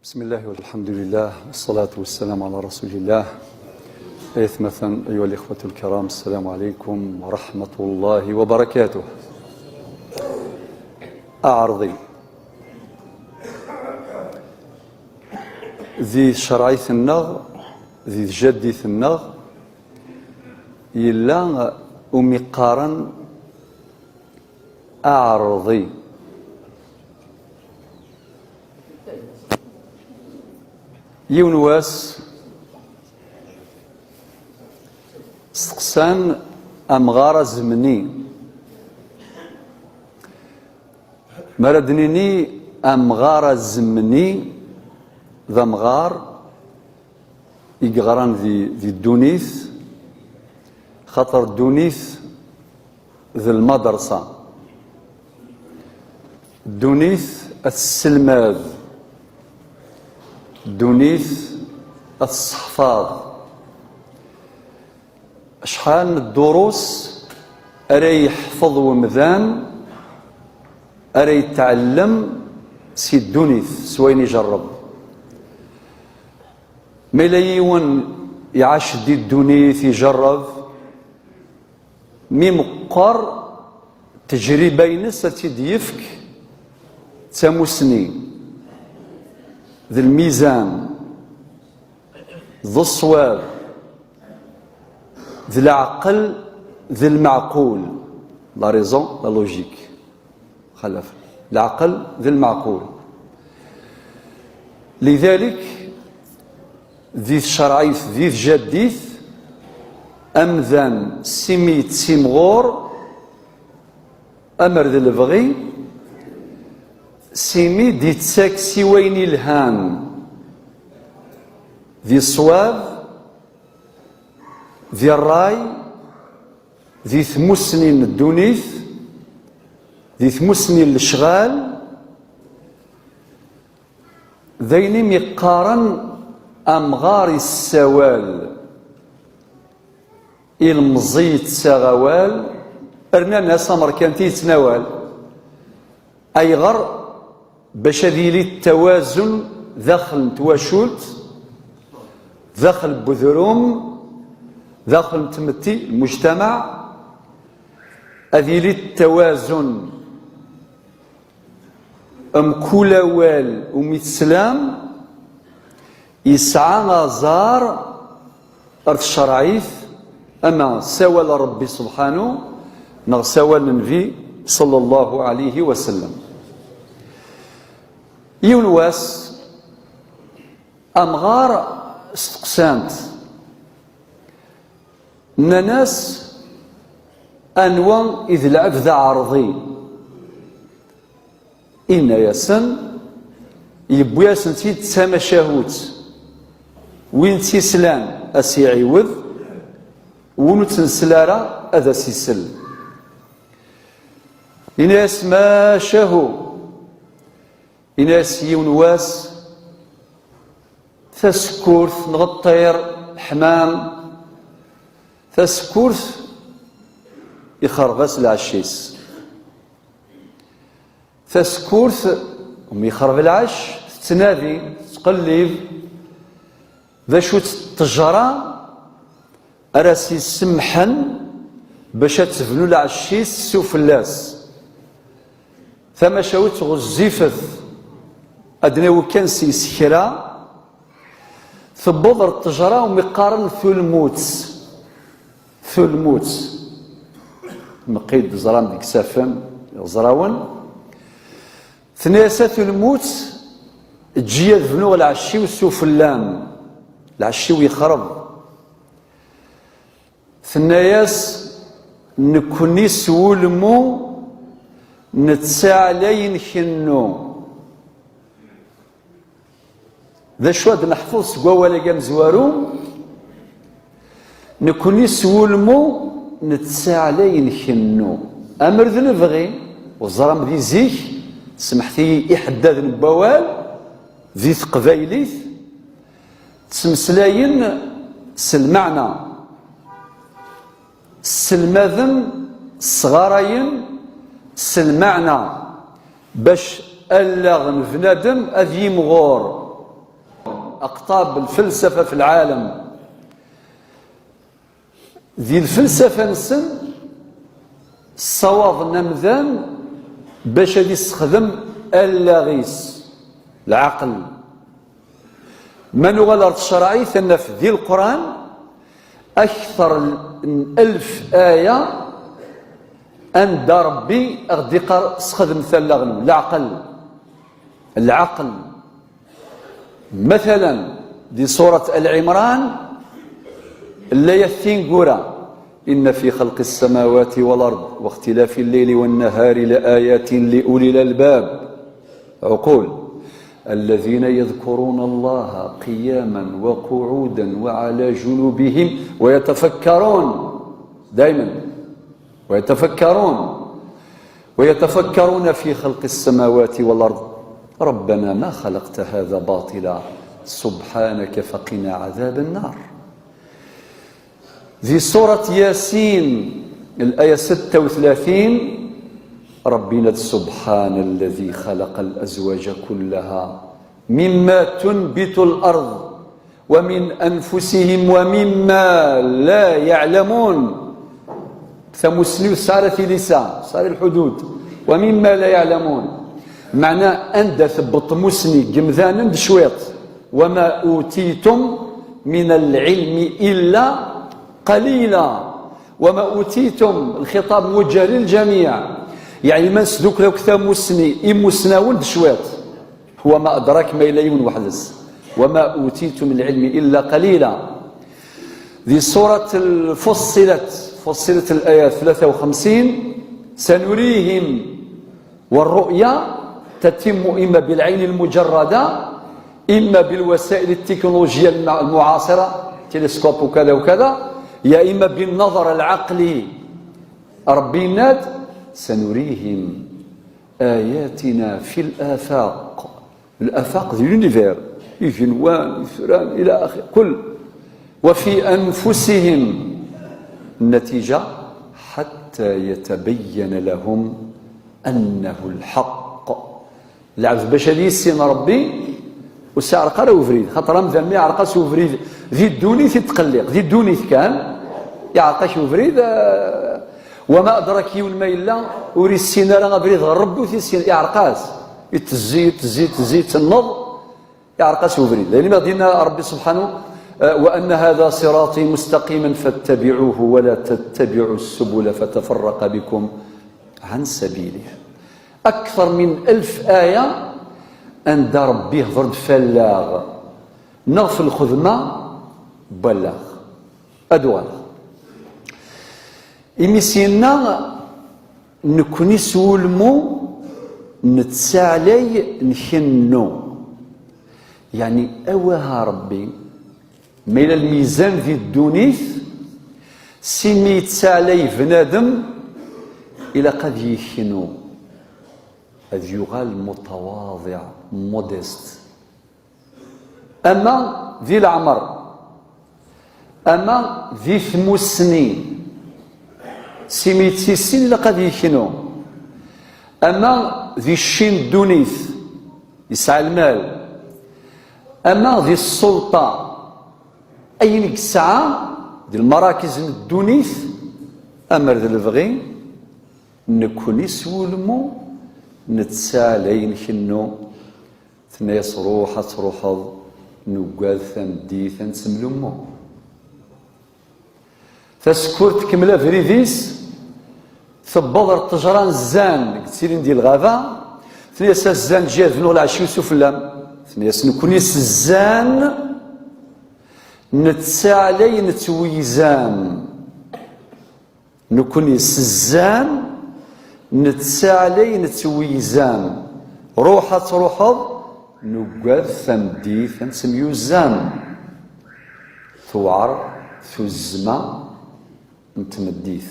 بسم الله والحمد لله والصلاة والسلام على رسول الله. إثمة أيها الإخوة الكرام، السلام عليكم ورحمة الله وبركاته. أعرضي ذي شرعيث النغ ذي جديث النغ يلا أمقارن أعرضي يونواس استقسان أمغار زمني مردنيني أمغار زمني ذا مغار يقغران ذي الدونيث خطر الدونيث ذي المدرسة الدونيث السلماذ دونيث الصحفاظ شحال من الدروس أري يحفظ ومذان أري يتعلم سي الدونيث سوين يجرب ملايون يعاش دي الدونيث يجرب مي مقر تجربة ينسى تيديفك تموسني ذي الميزان ذي الصواب ذي العقل ذي المعقول لا ريزون لا لوجيك خلف العقل ذي المعقول. لذلك ذي الشرعيث ذي الجديث أمذان سميت سمغور أمر ذي البغي سيمي دي تساكسي وين الهان ذي الصواب ذي الراي ذي ثمسنين الدونيث ذي ثمسنين الاشغال ذيني مقارن أمغار السوال المزيت ساغوال أرنا ناس أمريكانتي يتناول أي غر باش هذي التوازن داخل تواشلت داخل بذروم داخل تمتي المجتمع هذه التوازن كل وال ومتسلام يسعى غزار أرض الشرعيث أما سوى ربي سبحانه نغسوى النبي صلى الله عليه وسلم. يونواس أمغار استقسامت ناس أنواع إذ لعب ذا عرضي إن ياسن يبو ياسن تيد تسامى شاهوت وين تيسلان أسيعيوذ ونتنسلارا أذا سيسل إناس ما شاهو إناس يونواس تسكورث نغطير حمام تسكورث يخرغس العشيس تسكورث يخرب العش تنادي تقلب ذا شو تجرى أراسي سمحا باش تفنو العشيس سوف اللاس ثم شاوت غزيفث أدنى وكان سيسكرا ثبضر التجرى ومقارن ثلموت مقيد زرام ديك سافن زراون ثنياسة ثلموت تجي ذنو العشي والسوف اللام العشي ويخرب ثنياس نكوني سولمو نتساعلين خنو ذا شو هاد نحفظ سقوا ولا قام زوارو نكوني سولمو نتساعلين خنو أمر ذا نبغي وزرام ذي زيك سمحتي إحداد البوال ذي قبايليث تسمسلاين سلمعنا سلماذن صغارين سلمعنا باش ألاغ بنادم أذ يمغور أقطاب الفلسفة في العالم. ذي الفلسفة نسن الصواب نمذان باش غادي يستخدم اللاغيس العقل. منو الأرض الشرعي ثنا في ذي القرآن أكثر من 1000 آية عند ربي غادي يستخدم ثلاغن العقل. مثلا دي سورة العمران الآية 2 إن في خلق السماوات والأرض واختلاف الليل والنهار لآيات لأولي الألباب عقول الذين يذكرون الله قياما وقعودا وعلى جنوبهم ويتفكرون دائما ويتفكرون في خلق السماوات والأرض ربنا ما خلقت هذا باطلا سبحانك فقنا عذاب النار. في سورة ياسين الآية 36 ربنا سبحان الذي خلق الأزواج كلها مما تنبت الأرض ومن أنفسهم ومما لا يعلمون. ثمسلي سارة لسان صار الحدود ومما لا يعلمون معنى أن ثبط مسني جمذانا بشويط وما أوتيتم من العلم إلا قليلا. وما أوتيتم الخطاب موجه للجميع يعني ما نسدوك لو كثا مسني مسناون بشويط هو ما أدرك ما إليون وحدث وما أوتيتم من العلم إلا قليلا. ذي سورة فصلت الآية 53 سنريهم والرؤيا تتم إما بالعين المجردة إما بالوسائل التكنولوجية المعاصرة تلسكوب وكذا وكذا يا إما بالنظر العقلي. ربي ناد سنريهم آياتنا في الآفاق ذي اليونيفير جنوان فران إلى آخر كل وفي أنفسهم النتيجة حتى يتبين لهم أنه الحق. العبد البشري السين ربي وسعرق راه وفريد خاطر مثلا ما يعرقش وفريد ذي الدونيث يتقلق ذي الدونيث كان يعرقش وفريد وما أدرك يوم ما إلا وري السين راه بريد ربي وثي السين يعرقاس تزيد تنض يعرقاس وفريد لأن ما دينا ربي سبحانه وأن هذا صراطي مستقيما فاتبعوه ولا تتبعوا السبل فتفرق بكم عن سبيله. أكثر من 1000 آية عند ربي ضرب فلاغ نغف الخدمة بلاغ أدوال إميسينا نكوني سولمو نتسالي نحنو يعني أوها ربي ما إلى الميزان ذي الدونيث سميت سالي بنادم إلى قد يحنو هذ يغال متواضع مودست. أما ذي العمر أما ذي 8 سنين سميت 6 سنين إلى قد يحنو. أما ذي الشين دونيث يسعى المال. أما ذي السلطة أين الساعة دي المراكز الدونيث أمر ذي الفغي نكوني سولمو نتسالي نحنو ثنايا روحة تروحض نقاد ثندي ثنسملمو فسكورت كملا فريديس ثبضر الطجران الزان كتيرين ديال الغابة ثنايا الزان جاد فنو العشي وسفلام ثنايا نكوني الزان نتسالي نتويزان نكوني الزان نتسالي نتويزان روحة روحض نقاد ثندي ثنسميوزان ثوعر ثزمة نتمديث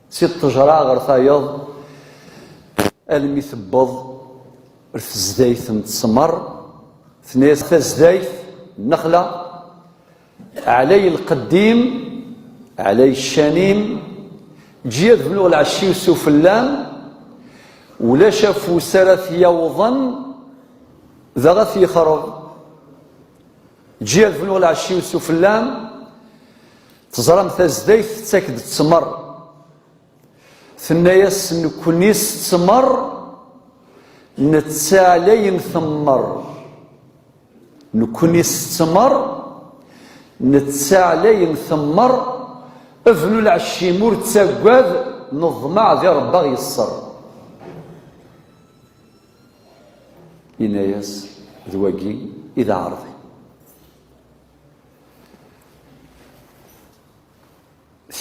سي الطجرة غير ثايض المي ثبض الزدايث نتسمر ثنيا الزدايث النخلة علي القديم علي الشنيم جياد بلغ العشي وسفلان ولا شافوا سرث يوضا ذغث يخرج تجي الفنو العشي والسفلام تزرم تزديث تاكد تسمر ثناياس نكونيس تسمر نتسالي ثمر نكونيس تسمر نتسالي ثمر افنو العشي مور تساقاذ نظمع ذي ربا يسر إناياس ذواقي إذا عرضي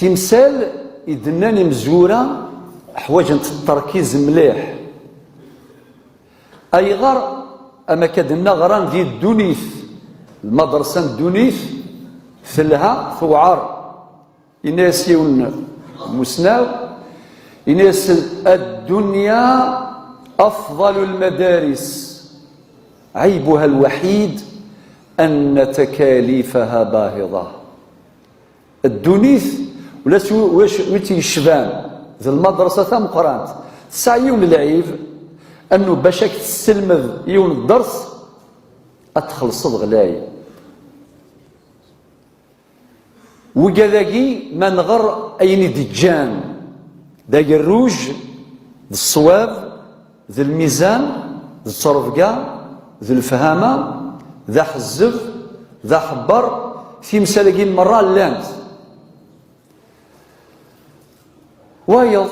تمثال إدناني مزورة حواجة التركيز مليح أي غار أما كدنا غران ذي الدونيث المدرسة الدونيث ثلها ثوعار إناس يون مسناو إناس الدنيا أفضل المدارس عيبها الوحيد أن تكاليفها باهظة الدونيث ولا واش يشبان ذي المدرسة ثم قرانت سعيون العيب أنه باشاك تستلمذ يون الدرس أتخلص غلاي وكذاكي ما نغر أين دجان داك الروج ذي الصواب ذي الميزان ذي الترفقة ذي الفهامة ذا حزب ذا حبر في مسالكين مرة لاند وايض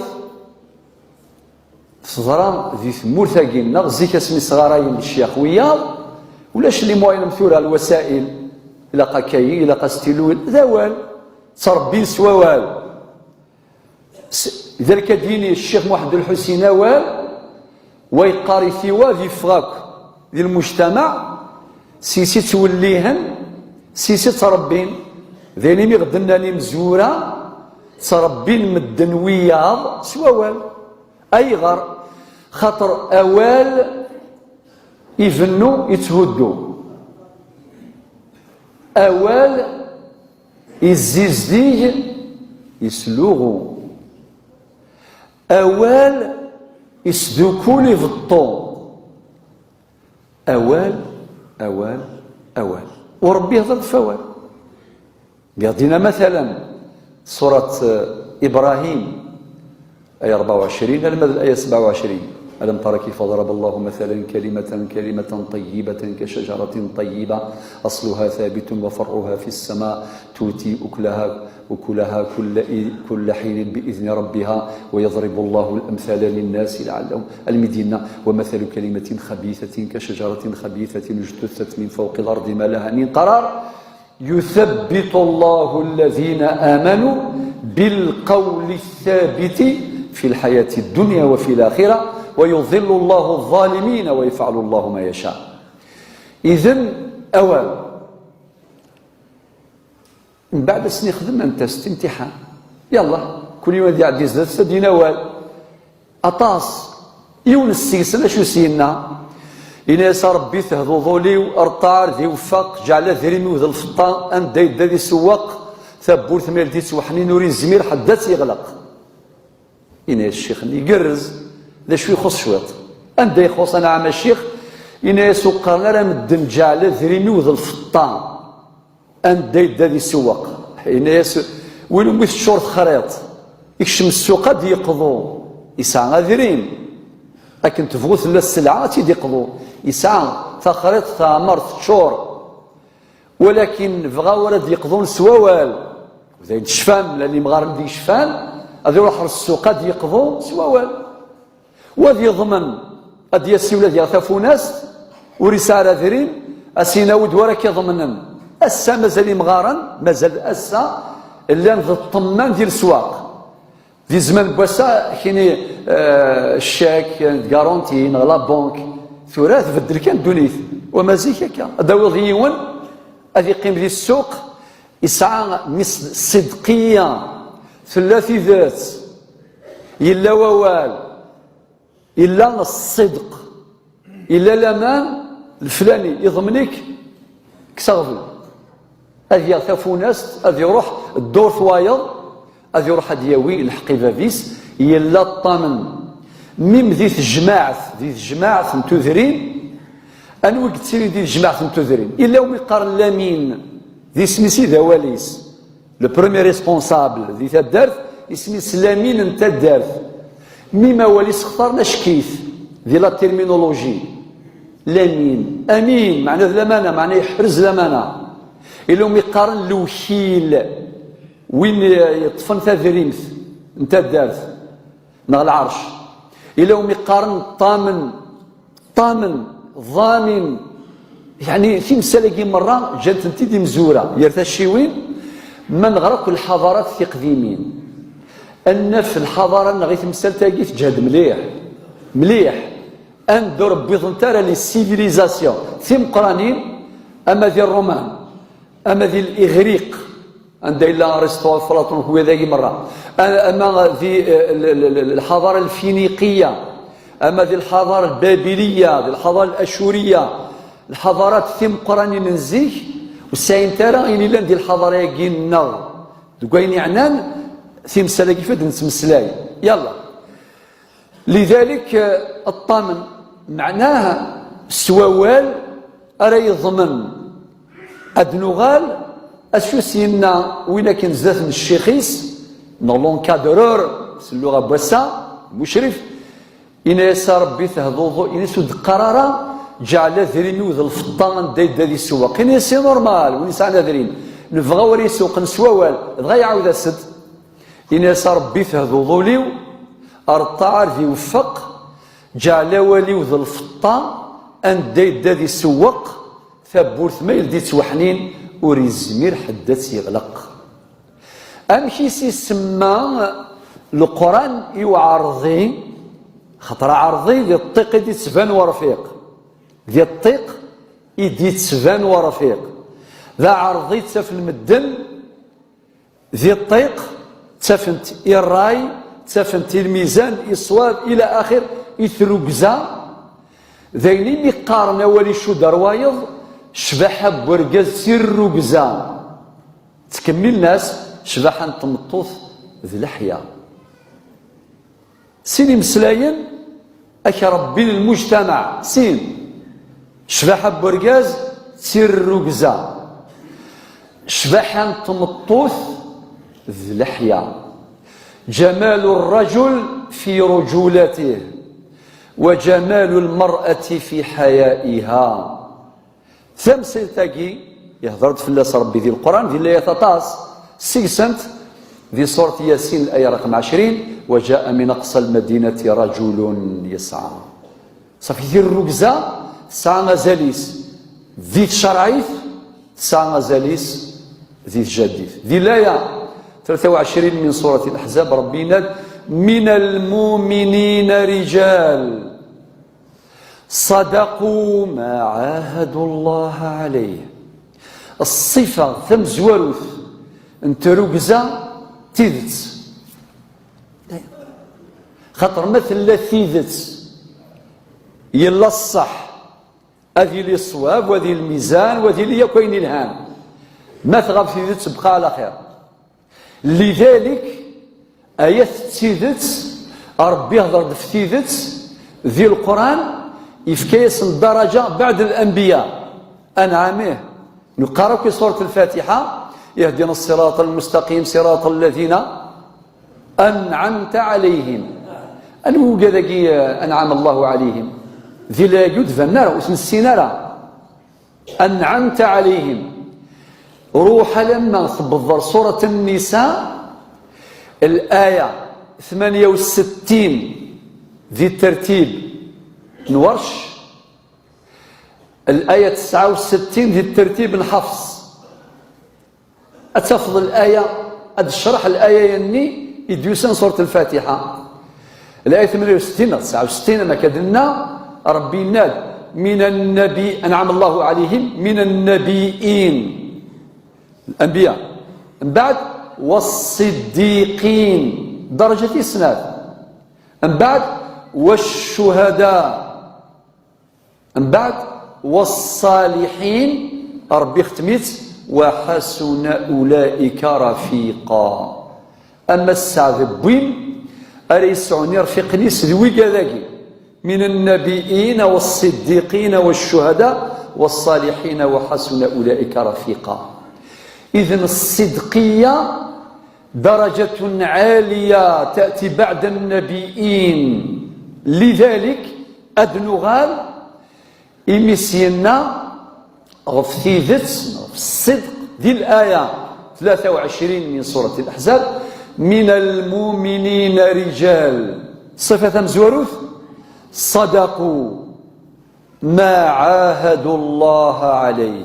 صدران ذي ثمور ثاقين نغزيك اسمي صغاراين الشيخ وياض ولاش اللي موين مثورة الوسائل إلا قاكاي إلا قاستيلوين ذوال تربين سوال ذلك ديني الشيخ محمد الحسين وال ويقاري ثوا ذي فغاك ذي المجتمع سيسي توليهن سيسي تربين ذيني مغدنا لي مزورة تربين مدن وياض سوال أي غر خاطر أوال يفنو يتهدو أوال يزيزدي يسلوغو أوال يسدوكولي في الطون أوال أوال أوال وربي هذا الفوال يعطينا مثلا سورة إبراهيم آية 24 الآية 27 ألم تر كيف ضرب الله مثلا كلمة طيبة كشجرة طيبة أصلها ثابت وفرعها في السماء تؤتي أكلها كل حين بإذن ربها ويضرب الله الأمثال للناس لعلهم المدينة ومثل كلمة خبيثة كشجرة خبيثة اجتثت من فوق الأرض ما لها من قرار يثبت الله الذين آمنوا بالقول الثابت في الحياة الدنيا وفي الآخرة ويضل الله الظالمين ويفعل الله ما يشاء. إذن أولا من بعد سني خدم أنت امتحان يلا كل يوم ذي عدي زدت سدينا وال أطاس يون السيسنة شو سينا إناس ربي تهضو ظولي وأرطار ذي وفاق جعل ذريمي وذا الفطان أن دايد ذي سواق ثبور ثميل دي سوحني نوري الزمير حدات يغلق إناس الشيخ يقرز ذا شو يخص شويط أن دا يخص أنا عام الشيخ إناس وقرنا راه مدن جعل ذريمي وذا الفطان أن دايد ذي سواق إناس وين ميت الشورت خريط يكشم السوق دي يقضو يسعى ذريم لكن تفوت للسلعة تيدي يقضو يسعى تخريط ثمر تشور ولكن بغا ولد يقضون سوال وذا يشفان لاني مغارب دي شفان هذا يروح للسوق دي يقضو سوال وذي يضمن قد يسي ولاد يغتفوا ناس ورسالة ذريم أسينا ودورك يضمنن أسا مازال مغارن مازال أسا اللي ذا الطمان ديال السواق في زمان بواسا كاين الشاك كارونتي لا بونك ثلاث بدل كان دونيث ومازال هكا هذا وضيون هذه يقيم في السوق يسعى صدقيه ثلاثي ذات الا ووال الا الصدق الا الامان الفلاني يضمنك كسغفل هذه يغتفوا ناس هذه يروح الدور ثوايض هذا يروح هاد ياوي الحقي فافيس يلا الطامن ميم ذي الجماعة نتوذرين أنو قتيري دي جماعة تدرين إلا ويقارن لامين ذي سميسي ذا واليس لو برومي ريسبونسابل ذي تدارت اسميس لامين انت الدارت مما واليس اختارنا شكيف ذي لا تيرمينولوجي لامين أمين معناه الأمانة معناه يحرز الأمانة إلا ويقارن الوكيل وين يطفن تذريمث انت الدارت نغ العرش إلا ويقارن طامن ضامن يعني في مسألة مرة جات انت دي مزورة يرثى الشيوين من غرق الحضارات في قديمين أن في الحضارة نغيث مسألة تاقي تجهد مليح أن ربي ظنتارا لي سيفيليزاسيون في مقرانين أما ذي الرومان أما ذي الإغريق عند إلا أرسطو أفلاطون هو ذاك مرة أما ذي الحضارة الفينيقية أما ذي الحضارة البابلية ذي الحضارة الأشورية الحضارات ثم قراني ننزيه والساين ترى إني لان ذي الحضارة يجينا دوكاين يعنان ثم سلاكي فد نتمسلاي يلا لذلك الطامن معناها سووال أرى يضمن أدنوغال أشو سينا وين كان زاد من الشيخيس نولون كادرور اللغة بوسا مشرف إن يسار ربي تهضوضو إن يسود قرارا جعل ذريمي وذ الفطان داي دادي السواق إن يسي نورمال وين يسعنا ذريم نبغى وري سوق نسوال بغا يعاود السد إن يسار ربي تهضوضو ليو أرطعر في وفق جعل والي وذ الفطان أن داي دادي السواق ثبورث ما يلدي توحنين وريزمير حدث يغلق أمشي سيسمى القرآن يعرضي خطر عرضي ذي الطيق يدي تسفان ورفيق ذي الطيق يدي تسفان ورفيق ذا عرضي تسف المدن ذي الطيق تسفنت الراي تسفنت الميزان الصواب إلى آخر يثرقزا ذيني يقارن ولي شو دروايض شبحة بورقاز سر رقزا تكمل الناس شبحة تمطوث ذي لحية سيني مسلاين أكا ربي المجتمع سين شبحة بورقاز سر رقزا شبحة تمطوث ذي لحية جمال الرجل في رجولته وجمال المرأة في حيائها ثمثل تاقي يهضرت في الله ربي ذي القرآن ذي اللي يتطاس سيسنت ذي سورة ياسين الآية رقم 20 وجاء من أقصى المدينة رجل يسعى صافي ذي الركزة سعى غزاليس ذي الشرعيث سعى غزاليس ذي الجديث ذي الآية 23 من سورة الأحزاب ربنا من المؤمنين رجال صدقوا ما عاهدوا الله عليه الصفة ثم زواروث انت ركزة تيذت خاطر مثل لا تيذت يلا الصح هذه اللي الصواب وهذه الميزان وهذه اللي يكوين الهام ما تغاب تيذت بقى على خير لذلك آيات تيذت ربي يهضر في تيذت ذي القرآن يفكيس الدرجة بعد الأنبياء أنعمه نقرأ في سورة الفاتحة يهدنا الصراط المستقيم صراط الذين أنعمت عليهم أنو كذاكي أنعم الله عليهم ذي لا يجود فالنار واسم السينارة أنعمت عليهم روح لما بالضر سورة النساء الآية 68 ذي الترتيب نورش الآية 69 ذي الترتيب نحفظ أتفضل الآية أتشرح الآية يني يديوسان سورة الفاتحة الآية 68 69 ما كدنا ربي ناد من النبي أنعم الله عليهم من النبيين الأنبياء من بعد والصديقين درجة إسناد من بعد والشهداء من بعد والصالحين ربي ختميت وحسن أولئك رفيقا أما السعد بوين أري يسعني رفيق نيس ذوي كذاكي من النبيين والصديقين والشهداء والصالحين وحسن أولئك رفيقا. إذن الصدقية درجة عالية تأتي بعد النبيين. لذلك أدنغال إمسينا غف الصدق دي الآية 23 من سورة الأحزاب: من المؤمنين رجال صفة مزوروث صدقوا ما عاهدوا الله عليه.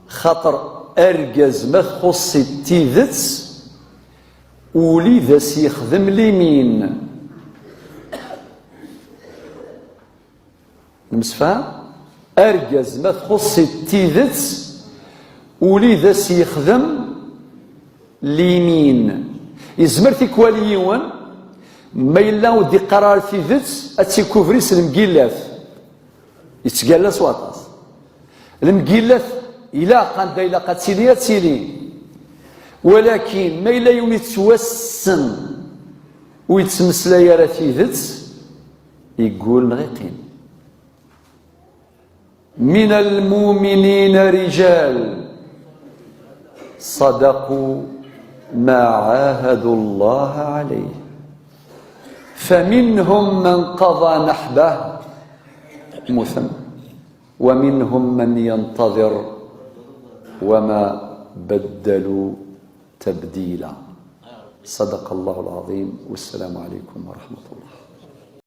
خاطر أرجز ما تخص التيذت ولي ذا سيخدم لمين المسفى. أرجز ما تخص التيذت ولي ذا سيخدم لمين. يزمر تيكواليون ما إلا ودي قرار تيذت أتيكوفريس المقيلاث يتقالس واطاس المقيلاث إلا قد إلا قد سيلي تسيلي، ولكن ما إلا يوم يتوسن ويتمسلا راه تيذت يقول نغيقين. من المؤمنين رجال صدقوا ما عاهدوا الله عليه فمنهم من قضى نحبه مثنى ومنهم من ينتظر وما بدلوا تبديلا. صدق الله العظيم، والسلام عليكم ورحمة الله.